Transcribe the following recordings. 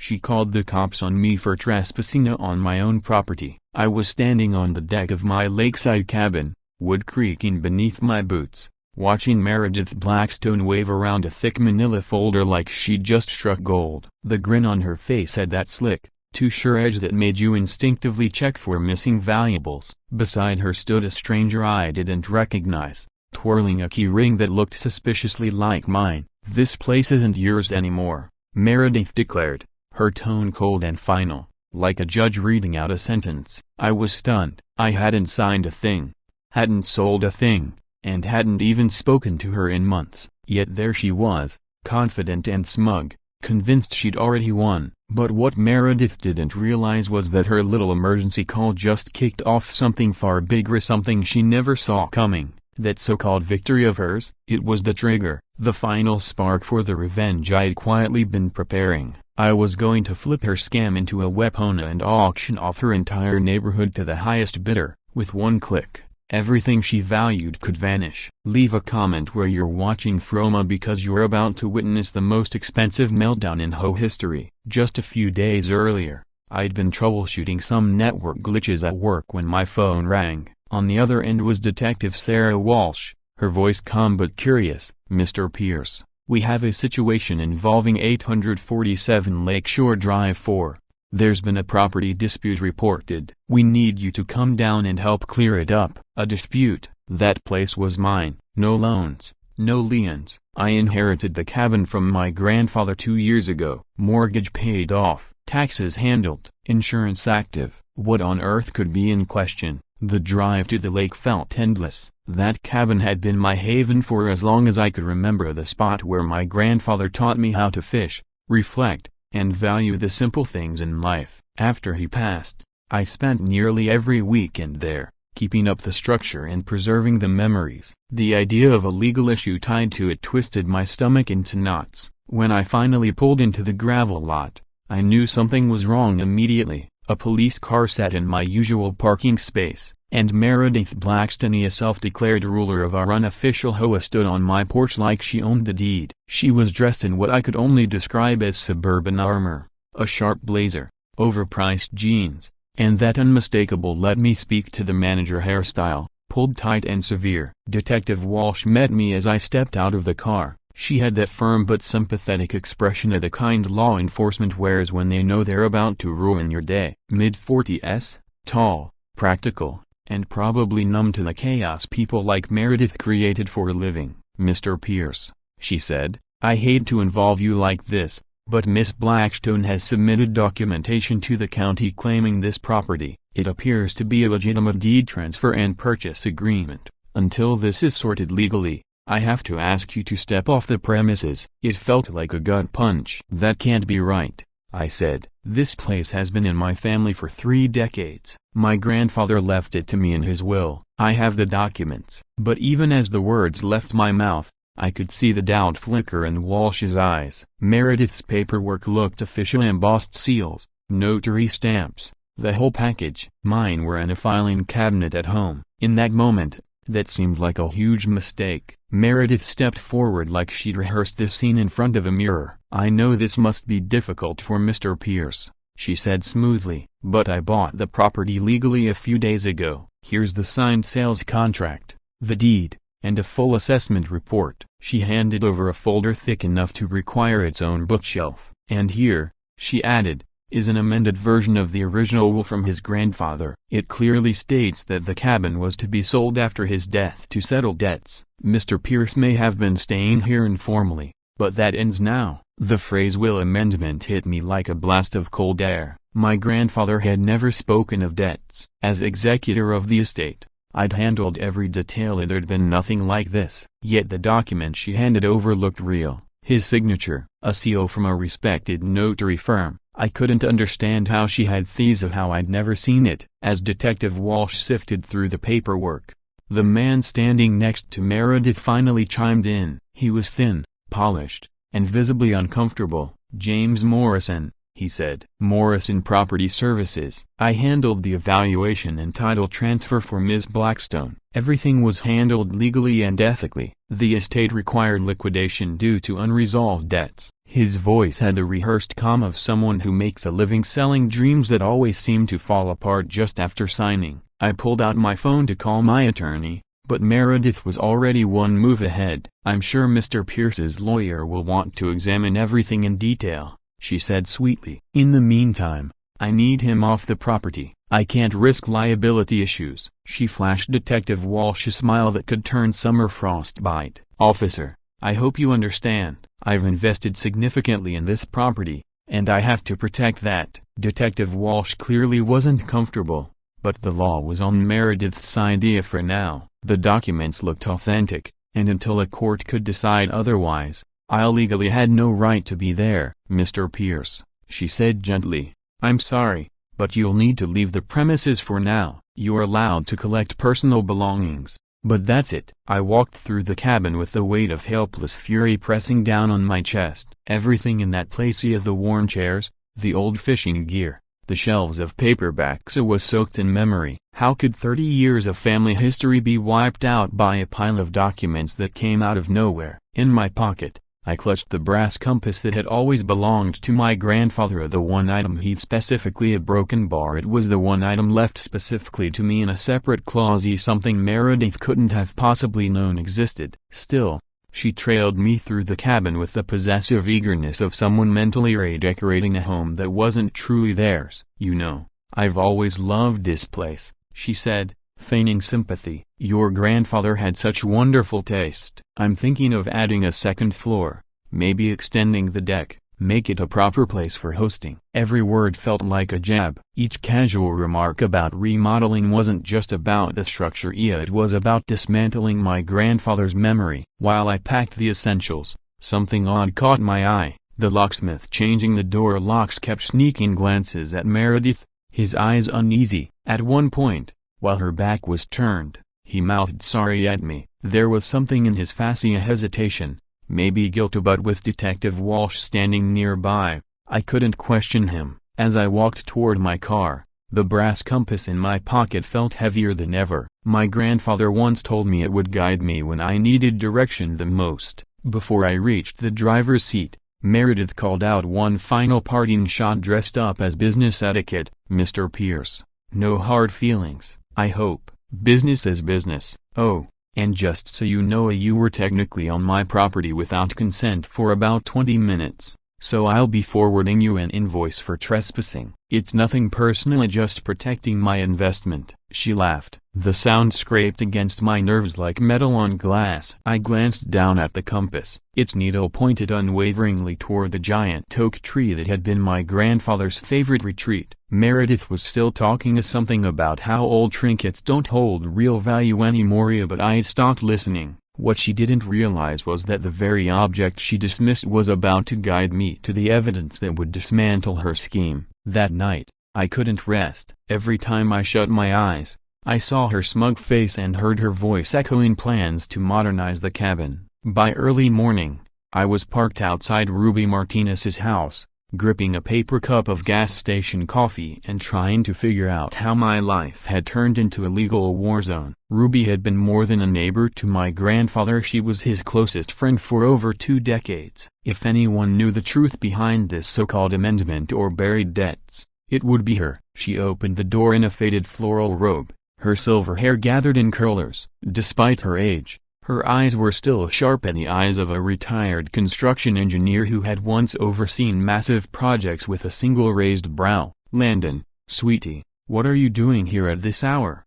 She called the cops on me for trespassing on my own property. I was standing on the deck of my lakeside cabin, wood creaking beneath my boots, watching Meredith Blackstone wave around a thick manila folder like she'd just struck gold. The grin on her face had that slick, too sure edge that made you instinctively check for missing valuables. Beside her stood a stranger I didn't recognize, twirling a key ring that looked suspiciously like mine. "This place isn't yours anymore," Meredith declared, her tone cold and final, like a judge reading out a sentence. I was stunned. I hadn't signed a thing, hadn't sold a thing, and hadn't even spoken to her in months. Yet there she was, confident and smug, convinced she'd already won. But what Meredith didn't realize was that her little emergency call just kicked off something far bigger, something she never saw coming. That so-called victory of hers, it was the trigger, the final spark for the revenge I'd quietly been preparing. I was going to flip her scam into a weapon and auction off her entire neighborhood to the highest bidder. With one click, everything she valued could vanish. Leave a comment where you're watching from, because you're about to witness the most expensive meltdown in HOA history. Just a few days earlier, I'd been troubleshooting some network glitches at work when my phone rang. On the other end was Detective Sarah Walsh, her voice calm but curious. "Mr. Pierce, we have a situation involving 847 Lakeshore Drive 4. There's been a property dispute reported. We need you to come down and help clear it up." A dispute? That place was mine. No loans, no liens. I inherited the cabin from my grandfather 2 years ago. Mortgage paid off, taxes handled, insurance active. What on earth could be in question? The drive to the lake felt endless. That cabin had been my haven for as long as I could remember, the spot where my grandfather taught me how to fish, reflect, and value the simple things in life. After he passed, I spent nearly every weekend there, keeping up the structure and preserving the memories. The idea of a legal issue tied to it twisted my stomach into knots. When I finally pulled into the gravel lot, I knew something was wrong immediately. A police car sat in my usual parking space, and Meredith Blackstone, a self-declared ruler of our unofficial HOA, stood on my porch like she owned the deed. She was dressed in what I could only describe as suburban armor, a sharp blazer, overpriced jeans, and that unmistakable "let me speak to the manager" hairstyle, pulled tight and severe. Detective Walsh met me as I stepped out of the car. She had that firm but sympathetic expression of the kind law enforcement wears when they know they're about to ruin your day. Mid-40s, tall, practical, and probably numb to the chaos people like Meredith created for a living. "Mr. Pierce," she said, "I hate to involve you like this, but Miss Blackstone has submitted documentation to the county claiming this property. It appears to be a legitimate deed transfer and purchase agreement. Until this is sorted legally, I have to ask you to step off the premises." It felt like a gut punch. "That can't be right," I said. "This place has been in my family for 3 decades. My grandfather left it to me in his will. I have the documents." But even as the words left my mouth, I could see the doubt flicker in Walsh's eyes. Meredith's paperwork looked official: embossed seals, notary stamps, the whole package. Mine were in a filing cabinet at home. In that moment, that seemed like a huge mistake. Meredith stepped forward like she'd rehearsed this scene in front of a mirror. "I know this must be difficult for Mr. Pierce," she said smoothly, "but I bought the property legally a few days ago. Here's the signed sales contract, the deed, and a full assessment report." She handed over a folder thick enough to require its own bookshelf. "And here," she added, "is an amended version of the original will from his grandfather. It clearly states that the cabin was to be sold after his death to settle debts. Mr. Pierce may have been staying here informally, but that ends now." The phrase "will amendment" hit me like a blast of cold air. My grandfather had never spoken of debts. As executor of the estate, I'd handled every detail. There'd been nothing like this. Yet the document she handed over looked real. His signature, a seal from a respected notary firm. I couldn't understand how she had these, of how I'd never seen it. As Detective Walsh sifted through the paperwork, the man standing next to Meredith finally chimed in. He was thin, polished, and visibly uncomfortable. "James Morrison," he said. "Morrison Property Services. I handled the evaluation and title transfer for Ms. Blackstone. Everything was handled legally and ethically. The estate required liquidation due to unresolved debts. His voice had the rehearsed calm of someone who makes a living selling dreams that always seem to fall apart just after signing. I pulled out my phone to call my attorney, but Meredith was already one move ahead. "I'm sure Mr. Pierce's lawyer will want to examine everything in detail," she said sweetly. "In the meantime, I need him off the property. I can't risk liability issues." She flashed Detective Walsh a smile that could turn summer frostbite. "Officer, I hope you understand. I've invested significantly in this property, and I have to protect that." Detective Walsh clearly wasn't comfortable, but the law was on Meredith's side for now. The documents looked authentic, and until a court could decide otherwise, I legally had no right to be there. "Mr. Pierce," she said gently, "I'm sorry, but you'll need to leave the premises for now. You're allowed to collect personal belongings, but that's it." I walked through the cabin with the weight of helpless fury pressing down on my chest. Everything in that place, the worn chairs, the old fishing gear, the shelves of paperbacks, was soaked in memory. How could 30 years of family history be wiped out by a pile of documents that came out of nowhere? In my pocket, I clutched the brass compass that had always belonged to my grandfather, the one item he'd specifically a broken bar. It was the one item left specifically to me in a separate clause, something Meredith couldn't have possibly known existed. Still, she trailed me through the cabin with the possessive eagerness of someone mentally redecorating a home that wasn't truly theirs. "You know, I've always loved this place," she said, feigning sympathy. "Your grandfather had such wonderful taste. I'm thinking of adding a second floor, maybe extending the deck, make it a proper place for hosting." Every word felt like a jab. Each casual remark about remodeling wasn't just about the structure, it was about dismantling my grandfather's memory. While I packed the essentials, something odd caught my eye. The locksmith changing the door locks kept sneaking glances at Meredith, his eyes uneasy. At one point, while her back was turned, he mouthed sorry at me. There was something in his face, a hesitation, maybe guilt, but with Detective Walsh standing nearby, I couldn't question him. As I walked toward my car, the brass compass in my pocket felt heavier than ever. My grandfather once told me it would guide me when I needed direction the most. Before I reached the driver's seat, Meredith called out one final parting shot dressed up as business etiquette. "Mr. Pierce, no hard feelings, I hope. Business is business. Oh, and just so you know, you were technically on my property without consent for about 20 minutes, so I'll be forwarding you an invoice for trespassing. It's nothing personal, just protecting my investment." She laughed. The sound scraped against my nerves like metal on glass. I glanced down at the compass. Its needle pointed unwaveringly toward the giant oak tree that had been my grandfather's favorite retreat. Meredith was still talking something about how old trinkets don't hold real value anymore, but I'd stopped listening. What she didn't realize was that the very object she dismissed was about to guide me to the evidence that would dismantle her scheme. That night, I couldn't rest. Every time I shut my eyes, I saw her smug face and heard her voice echoing plans to modernize the cabin. By early morning, I was parked outside Ruby Martinez's house, gripping a paper cup of gas station coffee and trying to figure out how my life had turned into a legal war zone. Ruby had been more than a neighbor to my grandfather, she was his closest friend for over 2 decades. If anyone knew the truth behind this so-called amendment or buried debts, it would be her. She opened the door in a faded floral robe, her silver hair gathered in curlers. Despite her age, her eyes were still sharp as the eyes of a retired construction engineer who had once overseen massive projects with a single raised brow. "Landon, sweetie, what are you doing here at this hour?"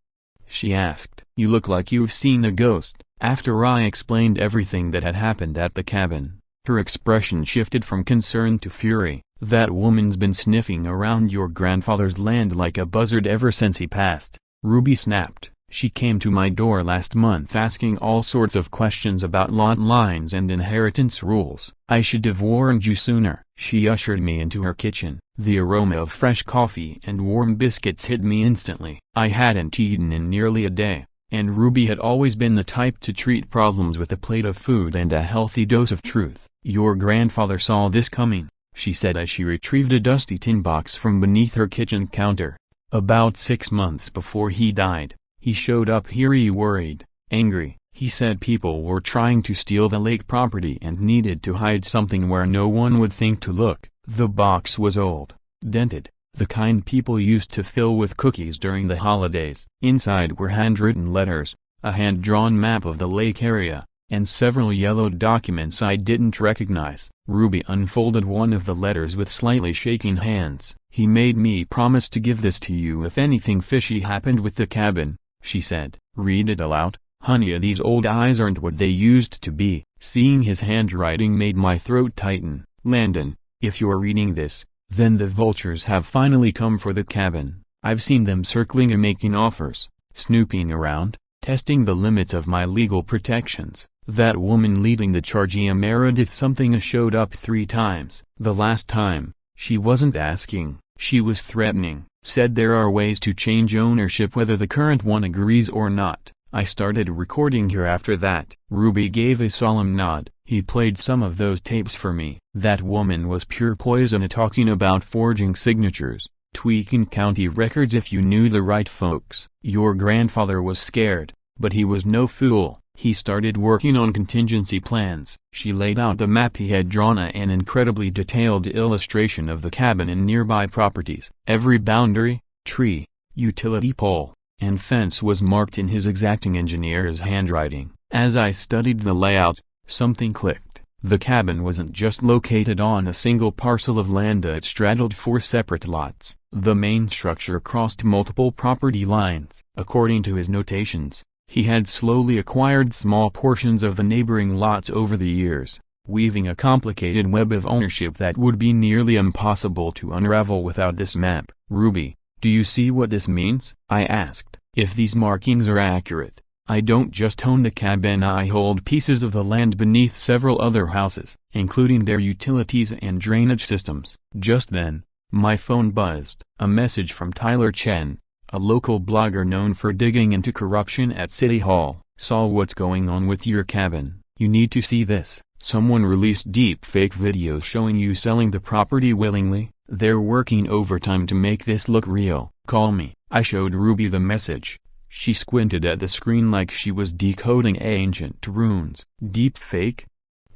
she asked. "You look like you've seen a ghost." After I explained everything that had happened at the cabin, her expression shifted from concern to fury. "That woman's been sniffing around your grandfather's land like a buzzard ever since he passed," Ruby snapped. "She came to my door last month asking all sorts of questions about lot lines and inheritance rules. I should have warned you sooner." She ushered me into her kitchen. The aroma of fresh coffee and warm biscuits hit me instantly. I hadn't eaten in nearly a day, and Ruby had always been the type to treat problems with a plate of food and a healthy dose of truth. "Your grandfather saw this coming," she said as she retrieved a dusty tin box from beneath her kitchen counter. "About 6 months before he died, he showed up here worried, angry. He said people were trying to steal the lake property and needed to hide something where no one would think to look. The box was old, dented, the kind people used to fill with cookies during the holidays. Inside were handwritten letters, a hand-drawn map of the lake area, and several yellowed documents I didn't recognize. Ruby unfolded one of the letters with slightly shaking hands. "He made me promise to give this to you if anything fishy happened with the cabin," she said. "Read it aloud, honey. These old eyes aren't what they used to be." Seeing his handwriting made my throat tighten. "Landon, if you're reading this, then the vultures have finally come for the cabin. I've seen them circling and making offers, snooping around, testing the limits of my legal protections. That woman leading the charge, Meredith something, showed up 3 times. The last time, she wasn't asking, she was threatening. Said there are ways to change ownership whether the current one agrees or not. I started recording here after that." Ruby gave a solemn nod. "He played some of those tapes for me. That woman was pure poison, talking about forging signatures, tweaking county records if you knew the right folks. Your grandfather was scared, but he was no fool. He started working on contingency plans." She laid out the map he had drawn, an incredibly detailed illustration of the cabin and nearby properties. Every boundary, tree, utility pole, and fence was marked in his exacting engineer's handwriting. As I studied the layout, something clicked. The cabin wasn't just located on a single parcel of land, it straddled 4 separate lots. The main structure crossed multiple property lines. According to his notations, he had slowly acquired small portions of the neighboring lots over the years, weaving a complicated web of ownership that would be nearly impossible to unravel without this map. "Ruby, do you see what this means?" I asked. "If these markings are accurate, I don't just own the cabin, I hold pieces of the land beneath several other houses, including their utilities and drainage systems." Just then, my phone buzzed. A message from Tyler Chen, a local blogger known for digging into corruption at City Hall. "Saw what's going on with your cabin. You need to see this. Someone released deep fake videos showing you selling the property willingly. They're working overtime to make this look real. Call me." I showed Ruby the message. She squinted at the screen like she was decoding ancient runes. "Deep fake?"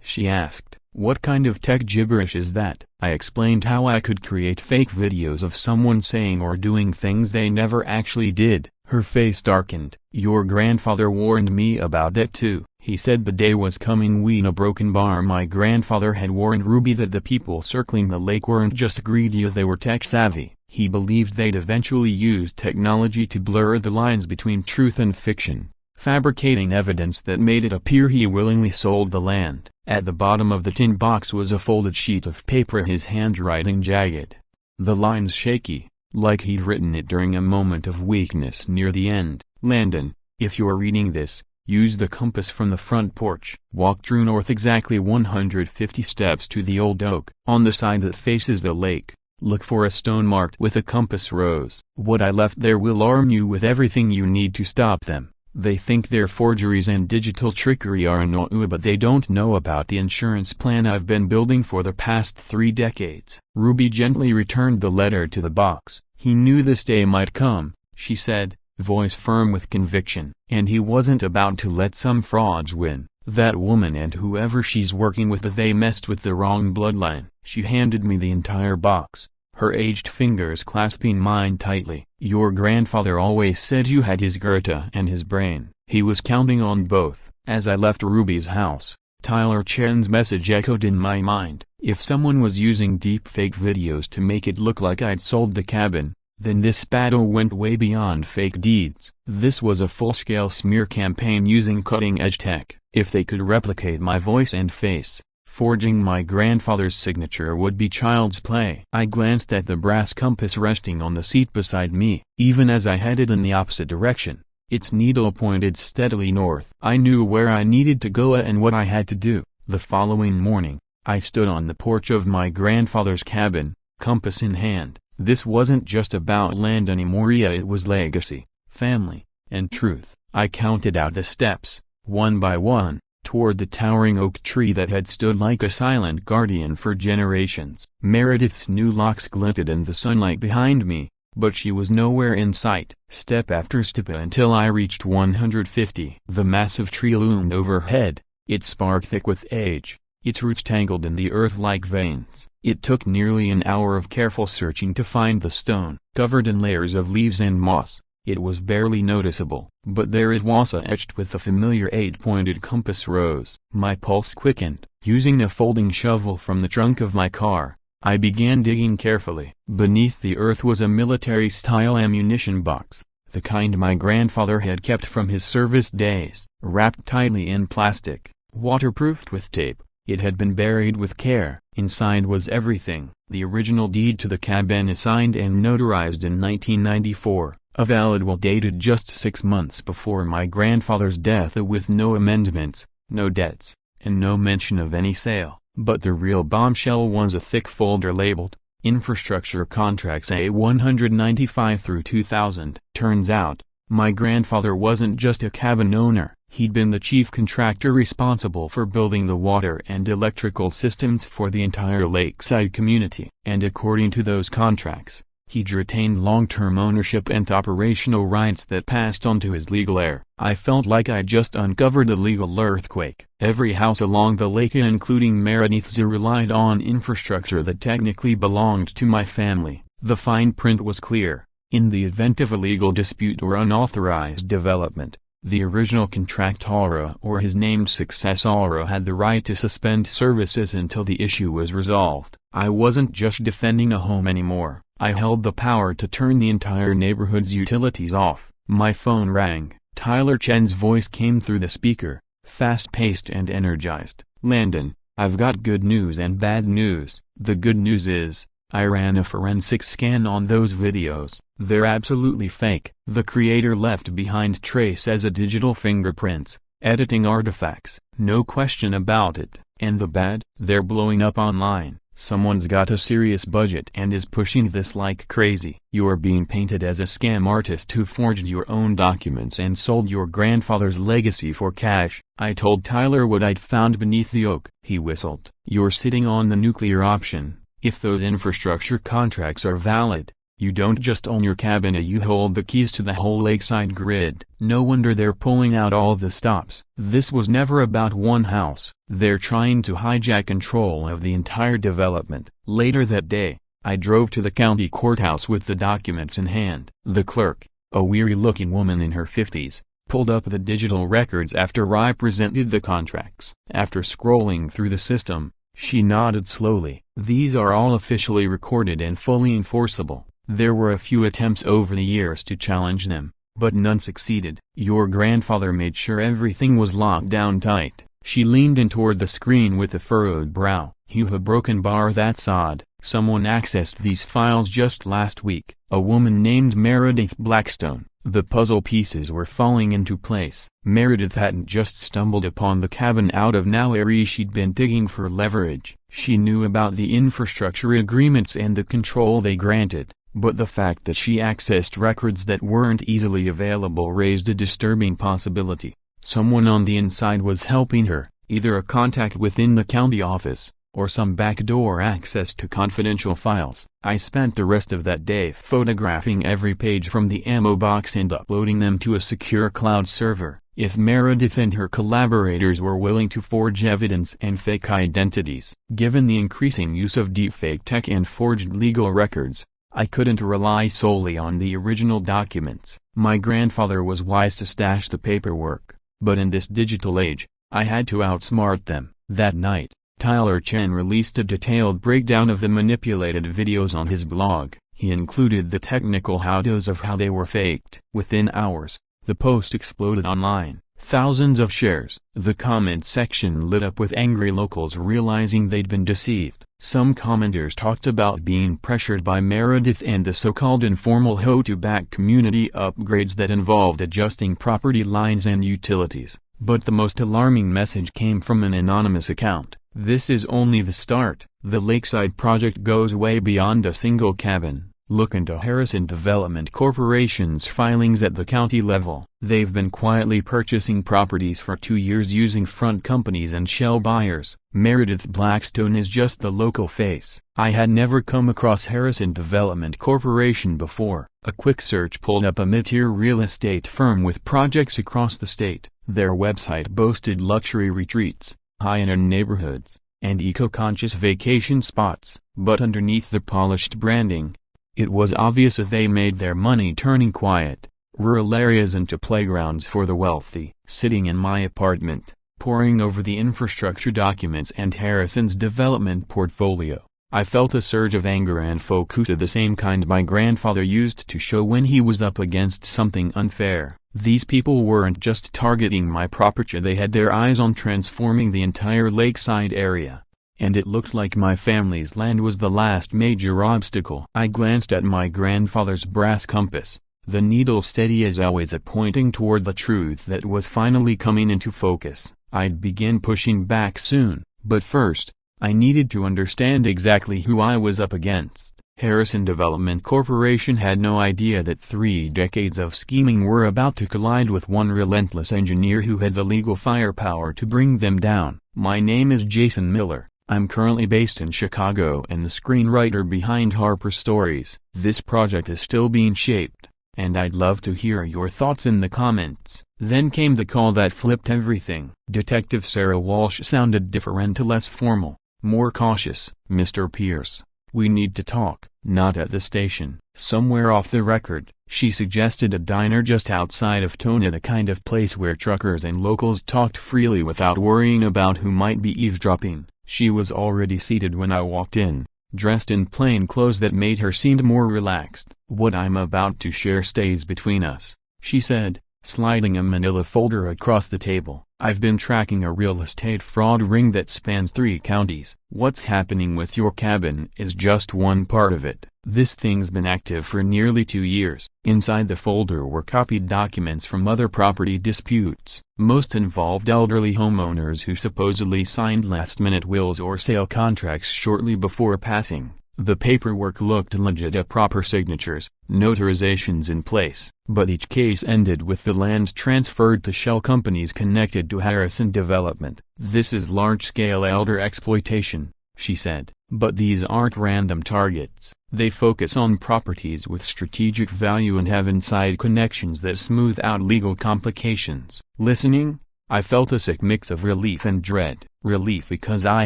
she asked. "What kind of tech gibberish is that?" I explained how I could create fake videos of someone saying or doing things they never actually did. Her face darkened. "Your grandfather warned me about that too. He said the day was coming when a broken bar." My grandfather had warned Ruby that the people circling the lake weren't just greedy, they were tech savvy. He believed they'd eventually use technology to blur the lines between truth and fiction, fabricating evidence that made it appear he willingly sold the land. At the bottom of the tin box was a folded sheet of paper, his handwriting jagged, the lines shaky, like he'd written it during a moment of weakness near the end. "Landon, if you're reading this, use the compass from the front porch. Walk true north exactly 150 steps to the old oak. On the side that faces the lake, look for a stone marked with a compass rose. What I left there will arm you with everything you need to stop them. They think their forgeries and digital trickery are an OU, but they don't know about the insurance plan I've been building for the past 3 decades. Ruby gently returned the letter to the box. "He knew this day might come," she said, voice firm with conviction. "And he wasn't about to let some frauds win. That woman and whoever she's working with, they messed with the wrong bloodline." She handed me the entire box, her aged fingers clasping mine tightly. "Your grandfather always said you had his Goethe and his brain. He was counting on both." As I left Ruby's house, Tyler Chen's message echoed in my mind. If someone was using deepfake videos to make it look like I'd sold the cabin, then this battle went way beyond fake deeds. This was a full-scale smear campaign using cutting-edge tech. If they could replicate my voice and face, forging my grandfather's signature would be child's play. I glanced at the brass compass resting on the seat beside me. Even as I headed in the opposite direction, its needle pointed steadily north. I knew where I needed to go and what I had to do. The following morning, I stood on the porch of my grandfather's cabin, compass in hand. This wasn't just about land anymore, it was legacy, family, and truth. I counted out the steps, one by one, toward the towering oak tree that had stood like a silent guardian for generations. Meredith's new locks glinted in the sunlight behind me, but she was nowhere in sight. Step after step until I reached 150. The massive tree loomed overhead, its bark thick with age, its roots tangled in the earth like veins. It took nearly an hour of careful searching to find the stone. Covered in layers of leaves and moss, it was barely noticeable, but there it was, etched with the familiar 8-pointed compass rose. My pulse quickened. Using a folding shovel from the trunk of my car, I began digging carefully. Beneath the earth was a military-style ammunition box, the kind my grandfather had kept from his service days. Wrapped tightly in plastic, waterproofed with tape, it had been buried with care. Inside was everything: the original deed to the cabin signed and notarized in 1994, a valid will dated just 6 months before my grandfather's death with no amendments, no debts, and no mention of any sale. But the real bombshell was a thick folder labeled, Infrastructure Contracts A195 through 2000. Turns out, my grandfather wasn't just a cabin owner, he'd been the chief contractor responsible for building the water and electrical systems for the entire lakeside community. And according to those contracts, he'd retained long-term ownership and operational rights that passed on to his legal heir. I felt like I just uncovered a legal earthquake. Every house along the lake, including Meredith's, relied on infrastructure that technically belonged to my family. The fine print was clear: in the event of a legal dispute or unauthorized development, the original contractor or his named successor had the right to suspend services until the issue was resolved. I wasn't just defending a home anymore. I held the power to turn the entire neighborhood's utilities off. My phone rang. Tyler Chen's voice came through the speaker, fast-paced and energized. "Landon, I've got good news and bad news. The good news is, I ran a forensic scan on those videos. They're absolutely fake. The creator left behind trace as a digital fingerprints, editing artifacts. No question about it. And the bad? They're blowing up online. Someone's got a serious budget and is pushing this like crazy. You're being painted as a scam artist who forged your own documents and sold your grandfather's legacy for cash." I told Tyler what I'd found beneath the oak. He whistled. "You're sitting on the nuclear option. If those infrastructure contracts are valid, you don't just own your cabin, you hold the keys to the whole lakeside grid." No wonder they're pulling out all the stops. This was never about one house. They're trying to hijack control of the entire development. Later that day, I drove to the county courthouse with the documents in hand. The clerk, a weary-looking woman in her 50s, pulled up the digital records after I presented the contracts. After scrolling through the system, she nodded slowly. "These are all officially recorded and fully enforceable. There were a few attempts over the years to challenge them, but none succeeded. Your grandfather made sure everything was locked down tight." She leaned in toward the screen with a furrowed brow. "You have broken bar, that's odd. Someone accessed these files just last week. A woman named Meredith Blackstone." The puzzle pieces were falling into place. Meredith hadn't just stumbled upon the cabin out of nowhere. She'd been digging for leverage. She knew about the infrastructure agreements and the control they granted, but the fact that she accessed records that weren't easily available raised a disturbing possibility. Someone on the inside was helping her, either a contact within the county office, or some backdoor access to confidential files. I spent the rest of that day photographing every page from the ammo box and uploading them to a secure cloud server. If Meredith and her collaborators were willing to forge evidence and fake identities, given the increasing use of deepfake tech and forged legal records, I couldn't rely solely on the original documents. My grandfather was wise to stash the paperwork, but in this digital age, I had to outsmart them. That night, Tyler Chen released a detailed breakdown of the manipulated videos on his blog. He included the technical how-tos of how they were faked. Within hours, the post exploded online. Thousands of shares. The comment section lit up with angry locals realizing they'd been deceived. Some commenters talked about being pressured by Meredith and the so-called informal HOA to back community upgrades that involved adjusting property lines and utilities. But the most alarming message came from an anonymous account. "This is only the start. The Lakeside project goes way beyond a single cabin. Look into Harrison Development Corporation's filings at the county level. They've been quietly purchasing properties for 2 years using front companies and shell buyers. Meredith Blackstone is just the local face. I had never come across Harrison Development Corporation before. A quick search pulled up a mid-tier real estate firm with projects across the state. Their website boasted luxury retreats, high-end neighborhoods, and eco-conscious vacation spots. But underneath the polished branding, it was obvious that they made their money turning quiet, rural areas into playgrounds for the wealthy. Sitting in my apartment, poring over the infrastructure documents and Harrison's development portfolio, I felt a surge of anger and focus of the same kind my grandfather used to show when he was up against something unfair. These people weren't just targeting my property, they had their eyes on transforming the entire lakeside area. And it looked like my family's land was the last major obstacle. I glanced at my grandfather's brass compass, the needle steady as always pointing toward the truth that was finally coming into focus. I'd begin pushing back soon, but first, I needed to understand exactly who I was up against. Harrison Development Corporation had no idea that 3 decades of scheming were about to collide with one relentless engineer who had the legal firepower to bring them down. My name is Jason Miller. I'm currently based in Chicago and the screenwriter behind Harper Stories. This project is still being shaped, and I'd love to hear your thoughts in the comments. Then came the call that flipped everything. Detective Sarah Walsh sounded different, less formal, more cautious. "Mr. Pierce, we need to talk." "Not at the station." "Somewhere off the record." She suggested a diner just outside of Tona, the kind of place where truckers and locals talked freely without worrying about who might be eavesdropping. She was already seated when I walked in, dressed in plain clothes that made her seem more relaxed. "What I'm about to share stays between us," she said, sliding a manila folder across the table. "I've been tracking a real estate fraud ring that spans 3 counties. What's happening with your cabin is just one part of it. This thing's been active for nearly 2 years." Inside the folder were copied documents from other property disputes. Most involved elderly homeowners who supposedly signed last-minute wills or sale contracts shortly before passing. The paperwork looked legit, proper signatures, notarizations in place. But each case ended with the land transferred to shell companies connected to Harrison Development. "This is large-scale elder exploitation," she said. "But these aren't random targets. They focus on properties with strategic value and have inside connections that smooth out legal complications." Listening, I felt a sick mix of relief and dread. Relief because I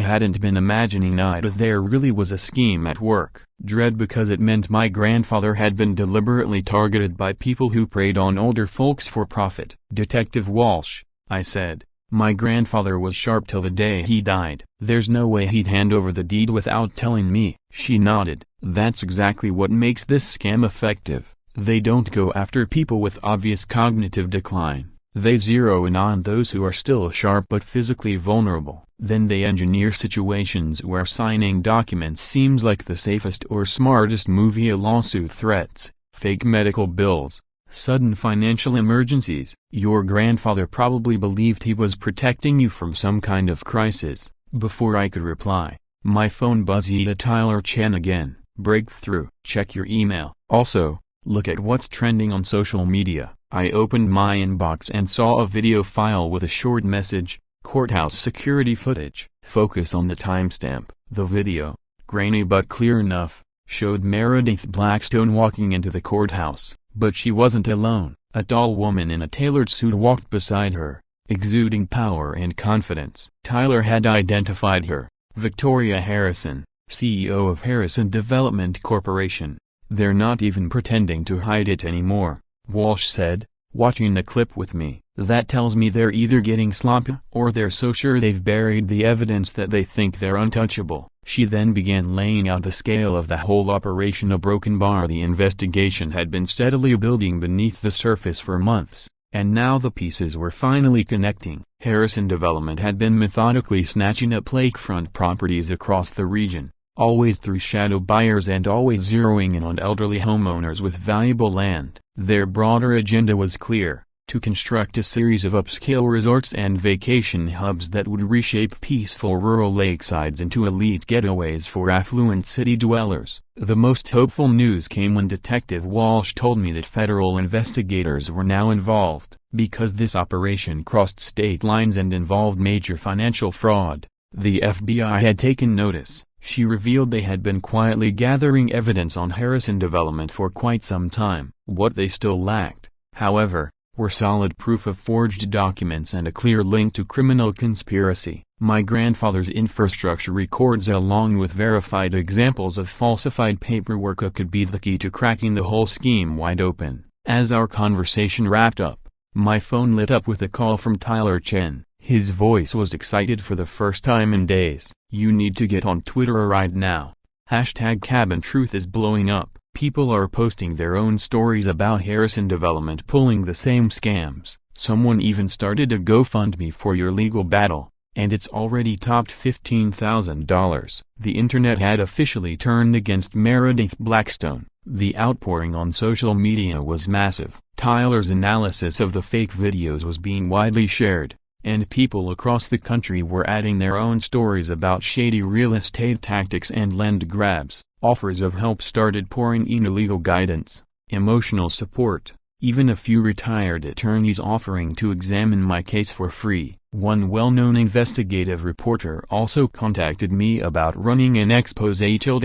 hadn't been imagining that there really was a scheme at work. Dread because it meant my grandfather had been deliberately targeted by people who preyed on older folks for profit. "Detective Walsh," I said, "my grandfather was sharp till the day he died. There's no way he'd hand over the deed without telling me." She nodded. "That's exactly what makes this scam effective. They don't go after people with obvious cognitive decline. They zero in on those who are still sharp but physically vulnerable. Then they engineer situations where signing documents seems like the safest or smartest move. Lawsuit threats, fake medical bills, sudden financial emergencies." "Your grandfather probably believed he was protecting you from some kind of crisis." Before I could reply, my phone buzzed. Tyler Chen again. "Breakthrough. Check your email. Also, look at what's trending on social media." I opened my inbox and saw a video file with a short message, "Courthouse security footage." Focus on the timestamp. The video, grainy but clear enough, showed Meredith Blackstone walking into the courthouse. But she wasn't alone. A tall woman in a tailored suit walked beside her, exuding power and confidence. Tyler had identified her, Victoria Harrison, CEO of Harrison Development Corporation. "They're not even pretending to hide it anymore," Walsh said, watching the clip with me. "That tells me they're either getting sloppy, or they're so sure they've buried the evidence that they think they're untouchable." She then began laying out the scale of the whole operation, a broken bar. The investigation had been steadily building beneath the surface for months, and now the pieces were finally connecting. Harrison Development had been methodically snatching up lakefront properties across the region, always through shadow buyers and always zeroing in on elderly homeowners with valuable land. Their broader agenda was clear: to construct a series of upscale resorts and vacation hubs that would reshape peaceful rural lakesides into elite getaways for affluent city dwellers. The most hopeful news came when Detective Walsh told me that federal investigators were now involved, because this operation crossed state lines and involved major financial fraud. The FBI had taken notice. She revealed they had been quietly gathering evidence on Harrison Development for quite some time. What they still lacked, however, were solid proof of forged documents and a clear link to criminal conspiracy. My grandfather's infrastructure records along with verified examples of falsified paperwork could be the key to cracking the whole scheme wide open. As our conversation wrapped up, my phone lit up with a call from Tyler Chen. His voice was excited for the first time in days. "You need to get on Twitter right now. #Cabin Truth is blowing up. People are posting their own stories about Harrison Development pulling the same scams. Someone even started a GoFundMe for your legal battle, and it's already topped $15,000. The internet had officially turned against Meredith Blackstone. The outpouring on social media was massive. Tyler's analysis of the fake videos was being widely shared, and people across the country were adding their own stories about shady real estate tactics and land grabs. Offers of help started pouring in: legal guidance, emotional support, even a few retired attorneys offering to examine my case for free. One well-known investigative reporter also contacted me about running an expose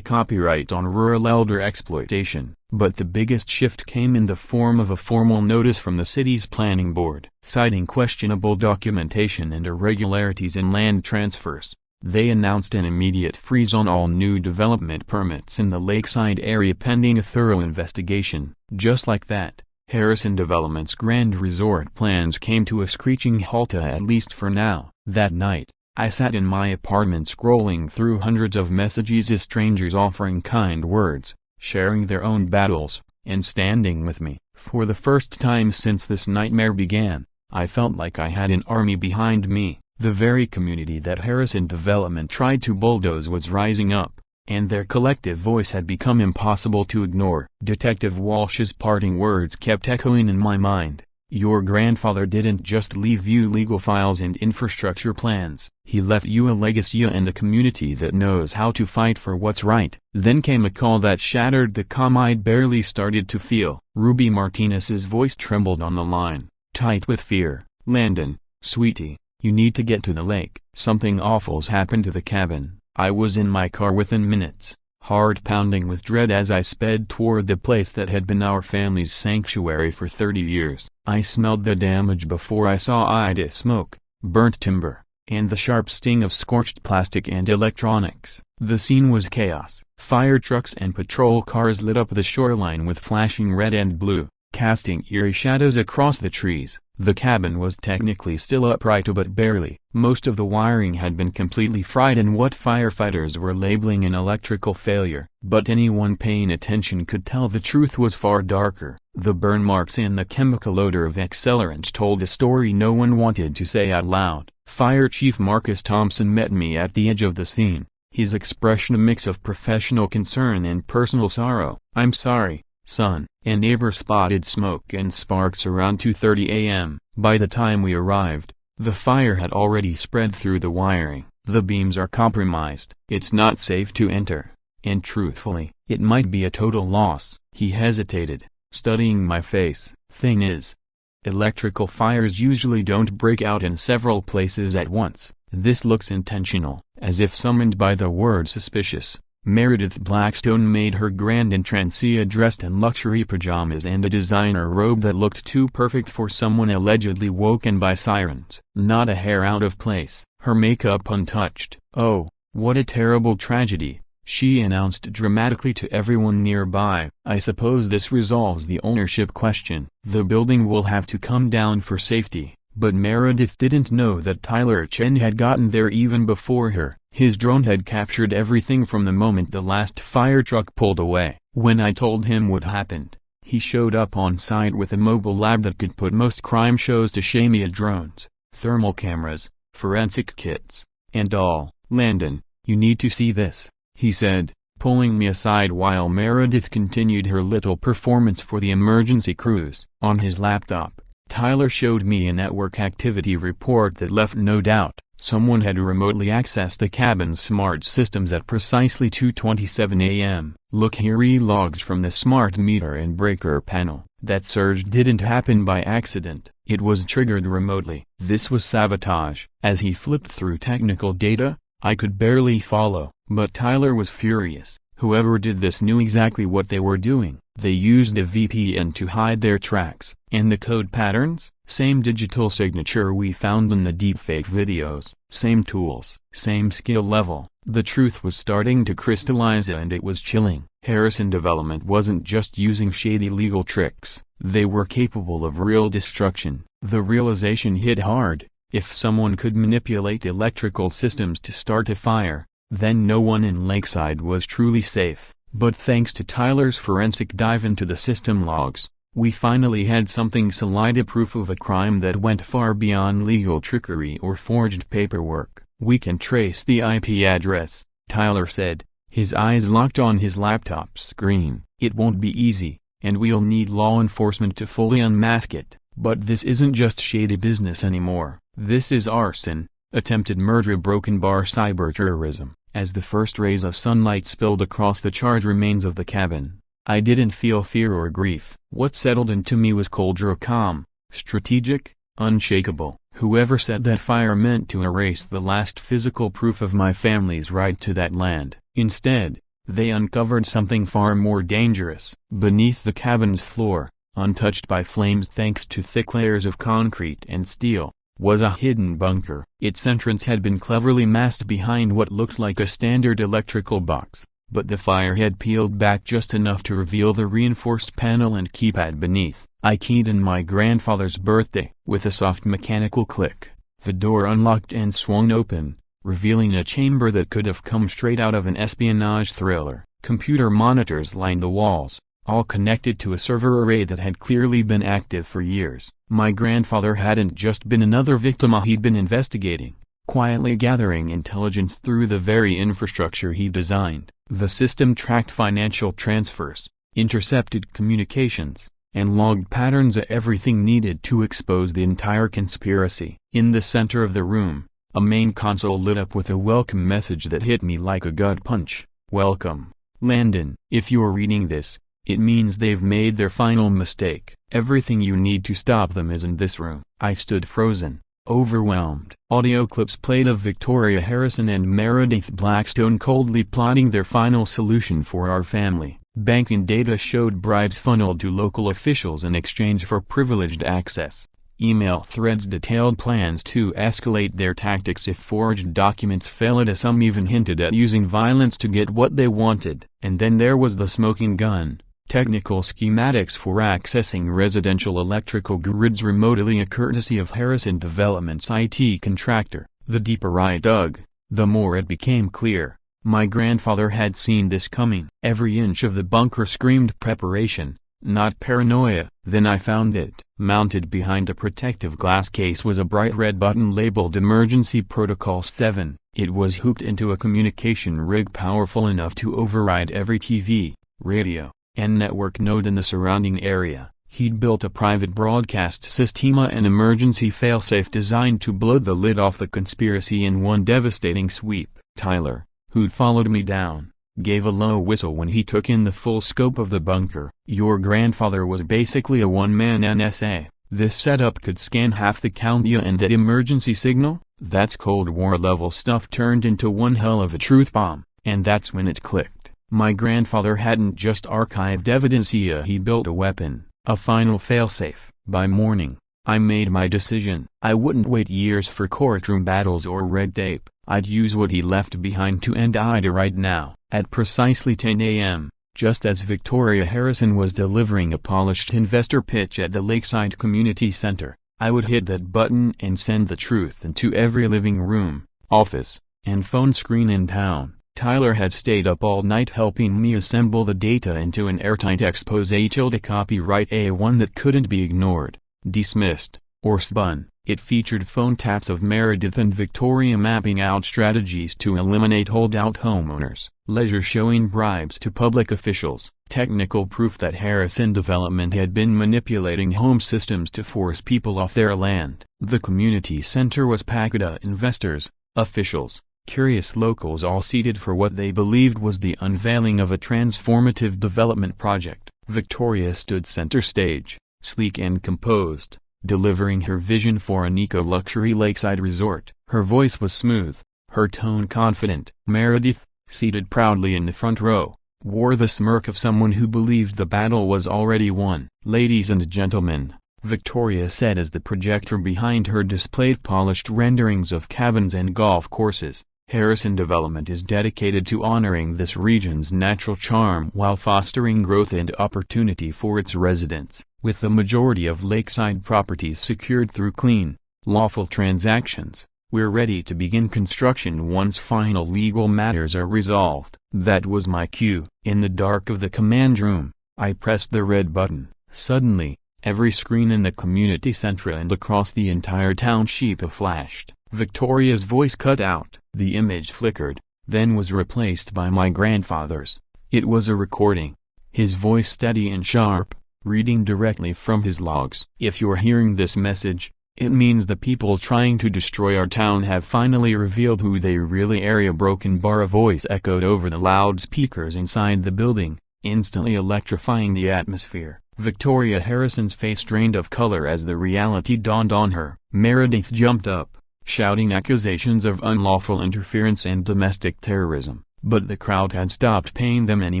copyright on rural elder exploitation. But the biggest shift came in the form of a formal notice from the city's planning board, citing questionable documentation and irregularities in land transfers. They announced an immediate freeze on all new development permits in the lakeside area pending a thorough investigation. Just like that, Harrison Development's grand resort plans came to a screeching halt, at least for now. That night, I sat in my apartment scrolling through hundreds of messages as strangers offering kind words, sharing their own battles, and standing with me. For the first time since this nightmare began, I felt like I had an army behind me. The very community that Harrison Development tried to bulldoze was rising up, and their collective voice had become impossible to ignore. Detective Walsh's parting words kept echoing in my mind. Your grandfather didn't just leave you legal files and infrastructure plans. He left you a legacy and a community that knows how to fight for what's right. Then came a call that shattered the calm I'd barely started to feel. Ruby Martinez's voice trembled on the line, tight with fear. "Landon, sweetie, you need to get to the lake. Something awful's happened to the cabin." I was in my car within minutes, heart pounding with dread as I sped toward the place that had been our family's sanctuary for 30 years. I smelled the damage before I saw it: smoke, burnt timber, and the sharp sting of scorched plastic and electronics. The scene was chaos. Fire trucks and patrol cars lit up the shoreline with flashing red and blue, casting eerie shadows across the trees. The cabin was technically still upright, but barely. Most of the wiring had been completely fried in what firefighters were labeling an electrical failure. But anyone paying attention could tell the truth was far darker. The burn marks and the chemical odor of accelerant told a story no one wanted to say out loud. Fire Chief Marcus Thompson met me at the edge of the scene, his expression a mix of professional concern and personal sorrow. "I'm sorry, son." A neighbor spotted smoke and sparks around 2:30 a.m. By the time we arrived, the fire had already spread through the wiring. "The beams are compromised. It's not safe to enter, and truthfully, it might be a total loss." He hesitated, studying my face. "Thing is, electrical fires usually don't break out in several places at once. This looks intentional." As if summoned by the word suspicious, Meredith Blackstone made her grand entrance, dressed in luxury pajamas and a designer robe that looked too perfect for someone allegedly woken by sirens. Not a hair out of place, her makeup untouched. "Oh, what a terrible tragedy," she announced dramatically to everyone nearby. "I suppose this resolves the ownership question. The building will have to come down for safety." But Meredith didn't know that Tyler Chen had gotten there even before her. His drone had captured everything from the moment the last fire truck pulled away. When I told him what happened, he showed up on site with a mobile lab that could put most crime shows to shame: drones, thermal cameras, forensic kits, and all. "Landon, you need to see this," he said, pulling me aside while Meredith continued her little performance for the emergency crews. On his laptop, Tyler showed me a network activity report that left no doubt. Someone had remotely accessed the cabin's smart systems at precisely 2:27 a.m. Look here, e-logs from the smart meter and breaker panel. That surge didn't happen by accident. It was triggered remotely. This was sabotage. As he flipped through technical data, I could barely follow. But Tyler was furious. Whoever did this knew exactly what they were doing. They used a VPN to hide their tracks. And the code patterns? Same digital signature we found in the deepfake videos. Same tools. Same skill level. The truth was starting to crystallize and it was chilling. Harrison Development wasn't just using shady legal tricks. They were capable of real destruction. The realization hit hard. If someone could manipulate electrical systems to start a fire, then no one in Lakeside was truly safe. But thanks to Tyler's forensic dive into the system logs, we finally had something solid, proof of a crime that went far beyond legal trickery or forged paperwork. We can trace the IP address, Tyler said, his eyes locked on his laptop screen. It won't be easy, and we'll need law enforcement to fully unmask it. But this isn't just shady business anymore. This is arson, attempted murder, broken bar cyberterrorism. As the first rays of sunlight spilled across the charred remains of the cabin, I didn't feel fear or grief. What settled into me was cold calm, strategic, unshakable. Whoever said that fire meant to erase the last physical proof of my family's right to that land. Instead, they uncovered something far more dangerous. Beneath the cabin's floor, untouched by flames thanks to thick layers of concrete and steel, was a hidden bunker. Its entrance had been cleverly masked behind what looked like a standard electrical box, but the fire had peeled back just enough to reveal the reinforced panel and keypad beneath. I keyed in my grandfather's birthday. With a soft mechanical click, the door unlocked and swung open, revealing a chamber that could have come straight out of an espionage thriller. Computer monitors lined the walls, all connected to a server array that had clearly been active for years. My grandfather hadn't just been another victim he'd been investigating, quietly gathering intelligence through the very infrastructure he designed. The system tracked financial transfers, intercepted communications, and logged patterns of everything needed to expose the entire conspiracy. In the center of the room, a main console lit up with a welcome message that hit me like a gut punch. Welcome, Landon. If you're reading this, it means they've made their final mistake. Everything you need to stop them is in this room. I stood frozen, overwhelmed. Audio clips played of Victoria Harrison and Meredith Blackstone coldly plotting their final solution for our family. Banking data showed bribes funneled to local officials in exchange for privileged access. Email threads detailed plans to escalate their tactics if forged documents failed. Some even hinted at using violence to get what they wanted. And then there was the smoking gun. Technical schematics for accessing residential electrical grids remotely, a courtesy of Harrison Development's IT contractor. The deeper I dug, the more it became clear. My grandfather had seen this coming. Every inch of the bunker screamed preparation, not paranoia. Then I found it. Mounted behind a protective glass case was a bright red button labeled Emergency Protocol 7. It was hooked into a communication rig powerful enough to override every TV, radio, and network node in the surrounding area. He'd built a private broadcast system, an emergency failsafe designed to blow the lid off the conspiracy in one devastating sweep. Tyler, who'd followed me down, gave a low whistle when he took in the full scope of the bunker. Your grandfather was basically a one-man NSA. This setup could scan half the county, and that emergency signal? That's Cold War level stuff turned into one hell of a truth bomb. And that's when it clicked. My grandfather hadn't just archived evidence, he built a weapon, a final failsafe. By morning, I made my decision. I wouldn't wait years for courtroom battles or red tape. I'd use what he left behind to end Ida right now. At precisely 10 a.m., just as Victoria Harrison was delivering a polished investor pitch at the Lakeside Community Center, I would hit that button and send the truth into every living room, office, and phone screen in town. Tyler had stayed up all night helping me assemble the data into an airtight expose copyright A1 that couldn't be ignored, dismissed, or spun. It featured phone taps of Meredith and Victoria mapping out strategies to eliminate holdout homeowners, leisure showing bribes to public officials, technical proof that Harrison Development had been manipulating home systems to force people off their land. The community center was packed with investors, officials, curious locals, all seated for what they believed was the unveiling of a transformative development project. Victoria stood center stage, sleek and composed, delivering her vision for an eco-luxury lakeside resort. Her voice was smooth, her tone confident. Meredith, seated proudly in the front row, wore the smirk of someone who believed the battle was already won. "Ladies and gentlemen," Victoria said as the projector behind her displayed polished renderings of cabins and golf courses, "Harrison Development is dedicated to honoring this region's natural charm while fostering growth and opportunity for its residents. With the majority of lakeside properties secured through clean, lawful transactions, we're ready to begin construction once final legal matters are resolved." That was my cue. In the dark of the command room, I pressed the red button. Suddenly, every screen in the community center and across the entire township flashed. Victoria's voice cut out. The image flickered, then was replaced by my grandfather's. It was a recording. His voice steady and sharp, reading directly from his logs. "If you're hearing this message, it means the people trying to destroy our town have finally revealed who they really are." A broken bar of voice echoed over the loudspeakers inside the building, instantly electrifying the atmosphere. Victoria Harrison's face drained of color as the reality dawned on her. Meredith jumped up, shouting accusations of unlawful interference and domestic terrorism, but the crowd had stopped paying them any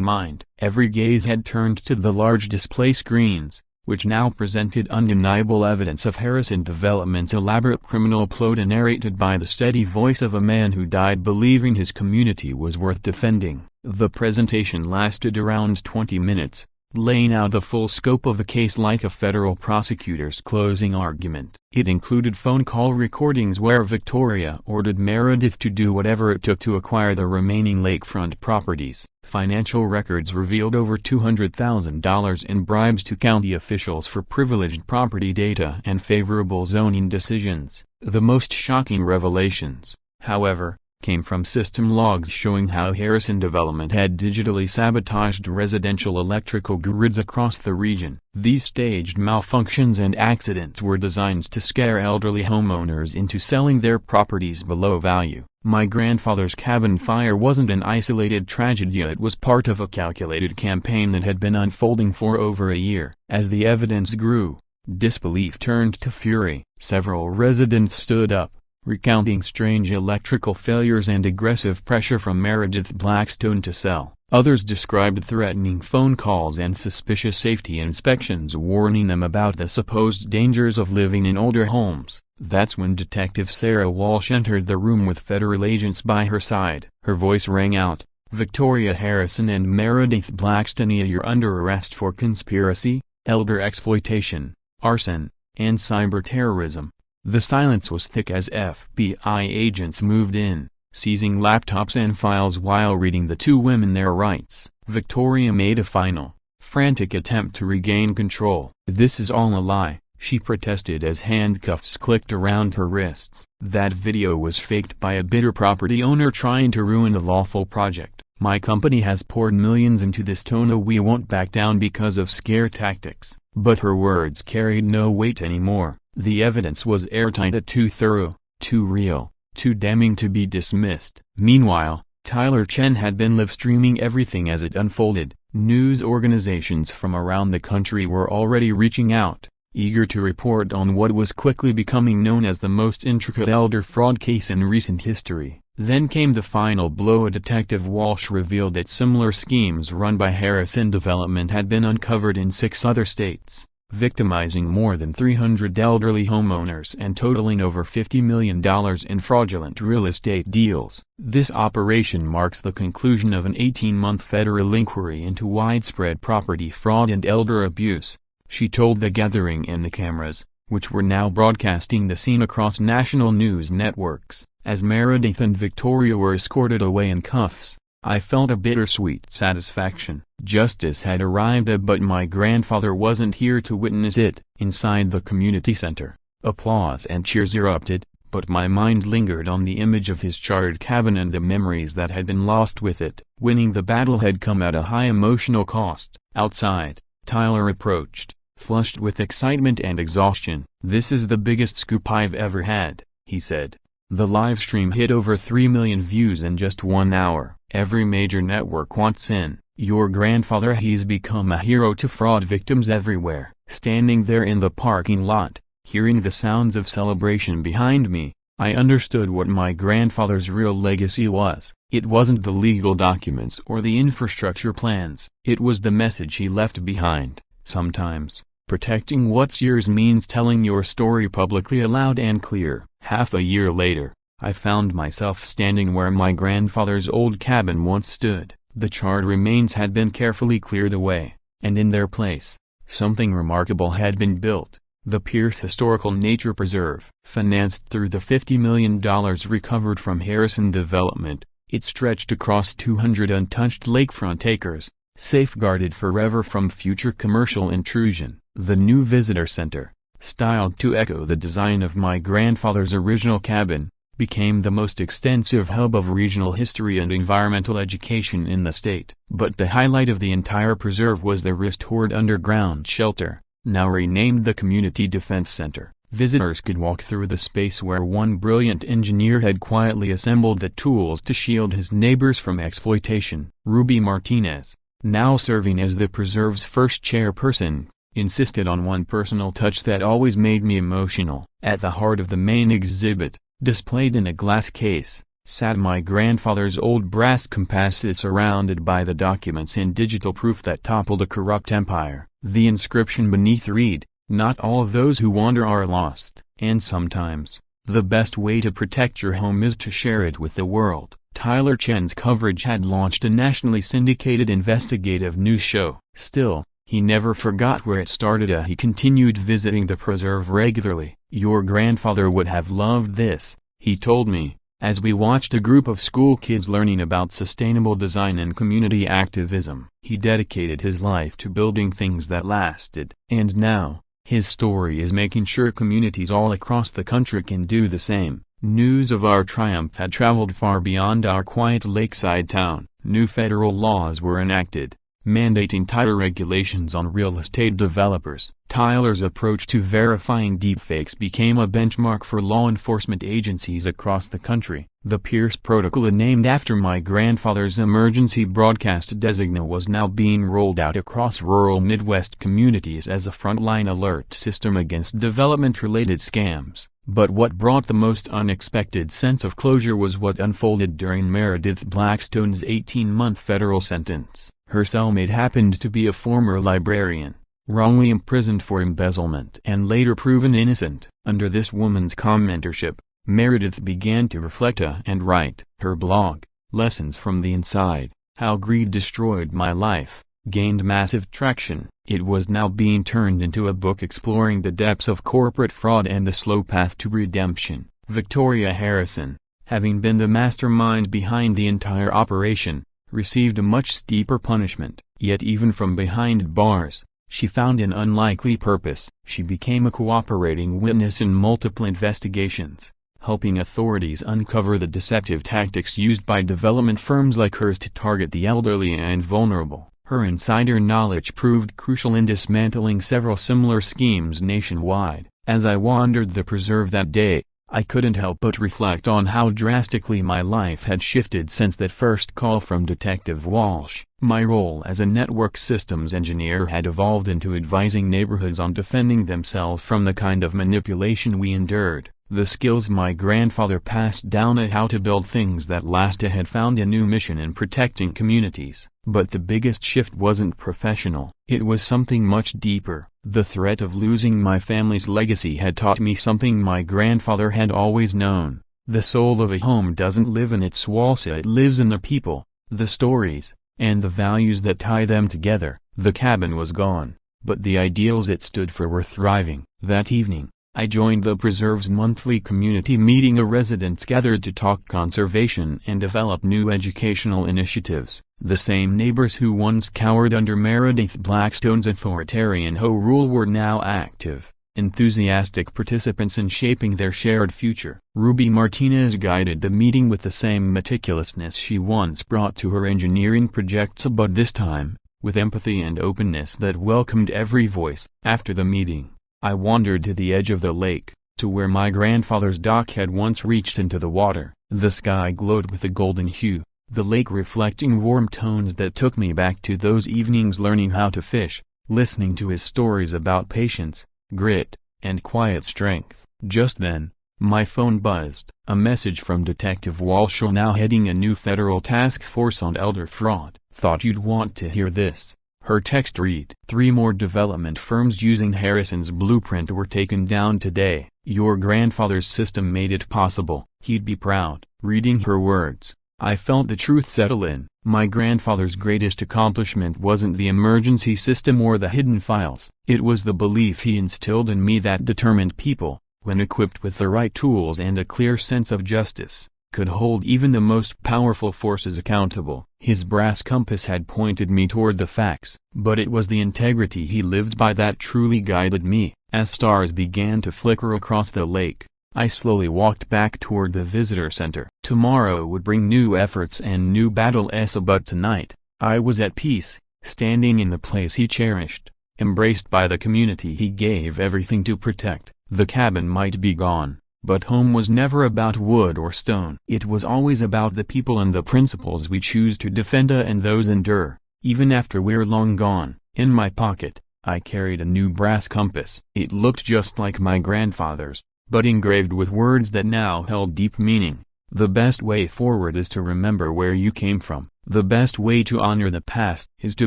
mind. Every gaze had turned to the large display screens, which now presented undeniable evidence of Harrison Development's elaborate criminal plot, narrated by the steady voice of a man who died believing his community was worth defending. The presentation lasted around 20 minutes, laying out the full scope of the case like a federal prosecutor's closing argument. It included phone call recordings where Victoria ordered Meredith to do whatever it took to acquire the remaining lakefront properties. Financial records revealed over $200,000 in bribes to county officials for privileged property data and favorable zoning decisions. The most shocking revelations, however, came from system logs showing how Harrison Development had digitally sabotaged residential electrical grids across the region. These staged malfunctions and accidents were designed to scare elderly homeowners into selling their properties below value. My grandfather's cabin fire wasn't an isolated tragedy, it was part of a calculated campaign that had been unfolding for over a year. As the evidence grew, disbelief turned to fury. Several residents stood up, recounting strange electrical failures and aggressive pressure from Meredith Blackstone to sell. Others described threatening phone calls and suspicious safety inspections warning them about the supposed dangers of living in older homes. That's when Detective Sarah Walsh entered the room with federal agents by her side. Her voice rang out, "Victoria Harrison and Meredith Blackstone, you're under arrest for conspiracy, elder exploitation, arson, and cyber terrorism." The silence was thick as FBI agents moved in, seizing laptops and files while reading the two women their rights. Victoria made a final, frantic attempt to regain control. "This is all a lie," she protested as handcuffs clicked around her wrists. "That video was faked by a bitter property owner trying to ruin a lawful project. My company has poured millions into this town. We won't back down because of scare tactics." But her words carried no weight anymore. The evidence was airtight, too thorough, too real, too damning to be dismissed. Meanwhile, Tyler Chen had been live-streaming everything as it unfolded. News organizations from around the country were already reaching out, eager to report on what was quickly becoming known as the most intricate elder fraud case in recent history. Then came the final blow. Detective Walsh revealed that similar schemes run by Harrison Development had been uncovered in 6 other states, victimizing more than 300 elderly homeowners and totaling over $50 million in fraudulent real estate deals. This operation marks the conclusion of an 18-month federal inquiry into widespread property fraud and elder abuse, she told the gathering and the cameras, which were now broadcasting the scene across national news networks. As Meredith and Victoria were escorted away in cuffs, I felt a bittersweet satisfaction. Justice had arrived, but my grandfather wasn't here to witness it. Inside the community center, applause and cheers erupted, but my mind lingered on the image of his charred cabin and the memories that had been lost with it. Winning the battle had come at a high emotional cost. Outside, Tyler approached, flushed with excitement and exhaustion. "This is the biggest scoop I've ever had," he said. "The live stream hit over 3 million views in just 1 hour. Every major network wants in. Your grandfather, he's become a hero to fraud victims everywhere." Standing there in the parking lot, hearing the sounds of celebration behind me, I understood what my grandfather's real legacy was. It wasn't the legal documents or the infrastructure plans. It was the message he left behind. Sometimes, protecting what's yours means telling your story publicly loud and clear. Half a year later, I found myself standing where my grandfather's old cabin once stood. The charred remains had been carefully cleared away, and in their place, something remarkable had been built. The Pierce Historical Nature Preserve. Financed through the $50 million recovered from Harrison Development, it stretched across 200 untouched lakefront acres, safeguarded forever from future commercial intrusion. The new visitor center, styled to echo the design of my grandfather's original cabin, became the most extensive hub of regional history and environmental education in the state. But the highlight of the entire preserve was the restored underground shelter, now renamed the Community Defense Center. Visitors could walk through the space where one brilliant engineer had quietly assembled the tools to shield his neighbors from exploitation. Ruby Martinez, now serving as the preserve's first chairperson, insisted on one personal touch that always made me emotional. At the heart of the main exhibit, displayed in a glass case, sat my grandfather's old brass compasses surrounded by the documents and digital proof that toppled a corrupt empire. The inscription beneath read, "Not all those who wander are lost." And sometimes, the best way to protect your home is to share it with the world. Tyler Chen's coverage had launched a nationally syndicated investigative news show. Still, he never forgot where it started. He continued visiting the preserve regularly. "Your grandfather would have loved this," he told me, as we watched a group of school kids learning about sustainable design and community activism. He dedicated his life to building things that lasted. And now, his story is making sure communities all across the country can do the same. News of our triumph had traveled far beyond our quiet lakeside town. New federal laws were enacted, mandating tighter regulations on real estate developers. Tyler's approach to verifying deepfakes became a benchmark for law enforcement agencies across the country. The Pierce Protocol, named after my grandfather's emergency broadcast designate, was now being rolled out across rural Midwest communities as a frontline alert system against development-related scams. But what brought the most unexpected sense of closure was what unfolded during Meredith Blackstone's 18-month federal sentence. Her cellmate happened to be a former librarian, wrongly imprisoned for embezzlement and later proven innocent. Under this woman's commentorship, Meredith began to reflect and write. Her blog, Lessons from the Inside, How Greed Destroyed My Life, gained massive traction. It was now being turned into a book exploring the depths of corporate fraud and the slow path to redemption. Victoria Harrison, having been the mastermind behind the entire operation, received a much steeper punishment. Yet even from behind bars, she found an unlikely purpose. She became a cooperating witness in multiple investigations, helping authorities uncover the deceptive tactics used by development firms like hers to target the elderly and vulnerable. Her insider knowledge proved crucial in dismantling several similar schemes nationwide. As I wandered the preserve that day, I couldn't help but reflect on how drastically my life had shifted since that first call from Detective Walsh. My role as a network systems engineer had evolved into advising neighborhoods on defending themselves from the kind of manipulation we endured. The skills my grandfather passed down on how to build things that last had found a new mission in protecting communities. But the biggest shift wasn't professional. It was something much deeper. The threat of losing my family's legacy had taught me something my grandfather had always known. The soul of a home doesn't live in its walls, it lives in the people, the stories, and the values that tie them together. The cabin was gone, but the ideals it stood for were thriving. That evening, I joined the preserve's monthly community meeting. Residents gathered to talk conservation and develop new educational initiatives. The same neighbors who once cowered under Meredith Blackstone's authoritarian HOA rule were now active, enthusiastic participants in shaping their shared future. Ruby Martinez guided the meeting with the same meticulousness she once brought to her engineering projects, but this time, with empathy and openness that welcomed every voice. After the meeting, I wandered to the edge of the lake, to where my grandfather's dock had once reached into the water. The sky glowed with a golden hue, the lake reflecting warm tones that took me back to those evenings learning how to fish, listening to his stories about patience, grit, and quiet strength. Just then, my phone buzzed. A message from Detective Walshall, now heading a new federal task force on elder fraud. "Thought you'd want to hear this." Her text read: "3 more development firms using Harrison's blueprint were taken down today. Your grandfather's system made it possible. He'd be proud." Reading her words, I felt the truth settle in. My grandfather's greatest accomplishment wasn't the emergency system or the hidden files. It was the belief he instilled in me that determined people, when equipped with the right tools and a clear sense of justice, could hold even the most powerful forces accountable. His brass compass had pointed me toward the facts, but it was the integrity he lived by that truly guided me. As stars began to flicker across the lake, I slowly walked back toward the visitor center. Tomorrow would bring new efforts and new battles, but tonight, I was at peace, standing in the place he cherished, embraced by the community he gave everything to protect. The cabin might be gone, but home was never about wood or stone. It was always about the people and the principles we choose to defend and those endure, even after we're long gone. In my pocket, I carried a new brass compass. It looked just like my grandfather's, but engraved with words that now held deep meaning. The best way forward is to remember where you came from. The best way to honor the past is to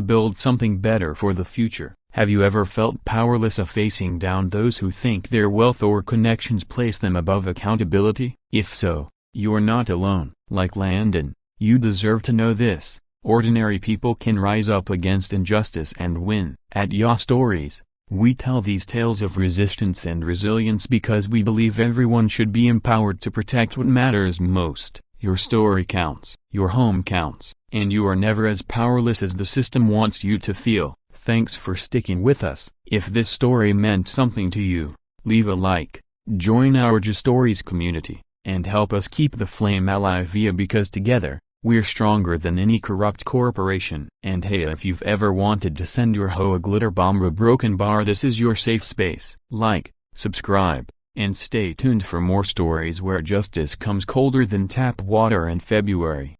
build something better for the future. Have you ever felt powerless of facing down those who think their wealth or connections place them above accountability? If so, you're not alone. Like Landon, you deserve to know this: ordinary people can rise up against injustice and win. At HOA Stories, we tell these tales of resistance and resilience because we believe everyone should be empowered to protect what matters most. Your story counts, your home counts, and you are never as powerless as the system wants you to feel. Thanks for sticking with us. If this story meant something to you, leave a like, join our HOA Stories community, and help us keep the flame alive because together, we're stronger than any corrupt corporation. And hey, if you've ever wanted to send your HOA glitter bomb or broken bar, this is your safe space. Like, subscribe, and stay tuned for more stories where justice comes colder than tap water in February.